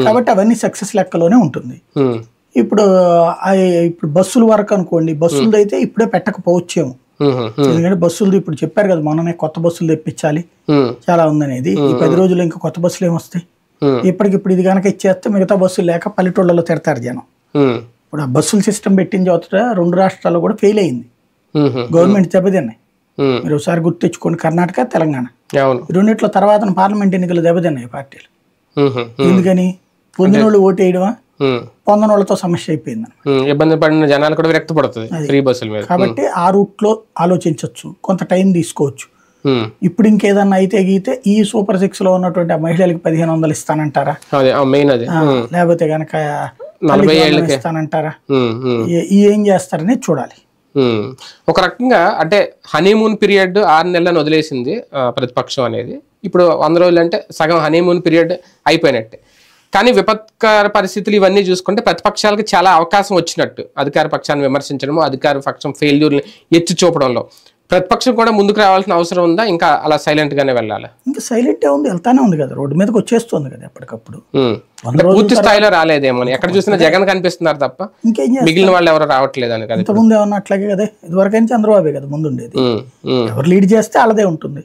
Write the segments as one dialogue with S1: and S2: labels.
S1: కాబట్టి అవన్నీ సక్సెస్ లెక్కలోనే ఉంటుంది. ఇప్పుడు ఇప్పుడు బస్సుల వరకు అనుకోండి, బస్సులు అయితే ఇప్పుడే పెట్టకపోవచ్చేమో. ఎందుకంటే బస్సులు ఇప్పుడు చెప్పారు కదా, మొన్ననే కొత్త బస్సులు తెప్పించాలి చాలా ఉందనేది. ఈ 10 రోజులు ఇంకా కొత్త బస్సులు ఏమొస్తాయి? ఇప్పటికిప్పుడు ఇది కనుక ఇచ్చేస్తే మిగతా బస్సులు లేక పల్లెటూళ్ళలో తిడతారు జనం. ఇప్పుడు ఆ బస్సుల సిస్టమ్ పెట్టిన చోట 2 రాష్ట్రాల్లో కూడా ఫెయిల్ అయింది, గవర్నమెంట్ దెబ్బతిన్నాయి. మీరు ఒకసారి గుర్తు తెచ్చుకోండి, కర్ణాటక, తెలంగాణ రెండిట్లో తర్వాత పార్లమెంట్ ఎన్నికలు దెబ్బతిన్నాయి పార్టీలు. ఎందుకని? పొందిన వాళ్ళు ఓటు వేయడమా, పొందని వాళ్ళతో సమస్య అయిపోయింది,
S2: ఇబ్బంది పడిన జనాలు కూడా విరక్తి పడుతుంది ఫ్రీ బస్సుల మీద. కాబట్టి
S1: ఆ రూట్ లో ఆలోచించవచ్చు, కొంత టైం తీసుకోవచ్చు. ఇప్పుడు ఇంకేదన్నా అయితే గీతే ఈ సూపర్ 6 లో ఉన్నటువంటి ఆ మహిళలకు 1500 ఇస్తానంటారా? లేకపోతే గనక 40 ఇస్తానంటారా? ఏం చేస్తారని చూడాలి.
S2: ఒక రకంగా అంటే హనీమూన్ పీరియడ్ 6 నెలలను వదిలేసింది ప్రతిపక్షం అనేది. ఇప్పుడు 100 రోజులు అంటే సగం హనీమూన్ పీరియడ్ అయిపోయినట్టే. కానీ విపత్కర పరిస్థితులు ఇవన్నీ చూసుకుంటే ప్రతిపక్షాలకు చాలా అవకాశం వచ్చినట్టు. అధికార పక్షాన్ని విమర్శించడము, అధికార పక్షం ఫెయిల్యూర్ని ఎత్తి చూపడంలో ప్రతిపక్షం కూడా ముందుకు రావాల్సిన అవసరం ఉందా? ఇంకా అలా సైలెంట్ గానే వెళ్ళాలి?
S1: ఇంకా సైలెంట్ ఉంది, వెళ్తానే ఉంది కదా, రోడ్డు మీదకి వచ్చేస్తుంది కదా ఎప్పటికప్పుడు.
S2: పూర్తి స్థాయిలో రాలేదేమో, ఎక్కడ చూసినా జగన్ కనిపిస్తున్నారు తప్ప మిగిలిన వాళ్ళు ఎవరు రావట్లేదు అని కదా.
S1: ఇంతకుముందు ఏమన్నా అట్లాగే కదా, ఇదివరకైనా చంద్రబాబే కదా ముందుండేది. ఎవరు లీడ్ చేస్తే అలాదే ఉంటుంది,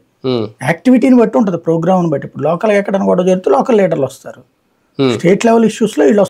S1: యాక్టివిటీని బట్టి ఉంటుంది, ప్రోగ్రామ్ని బట్టి. ఇప్పుడు లోకల్గా ఎక్కడైనా గొడవ జరిగితే లోకల్ లీడర్లు వస్తారు, స్టేట్ లెవెల్ ఇష్యూస్ లో వీళ్ళు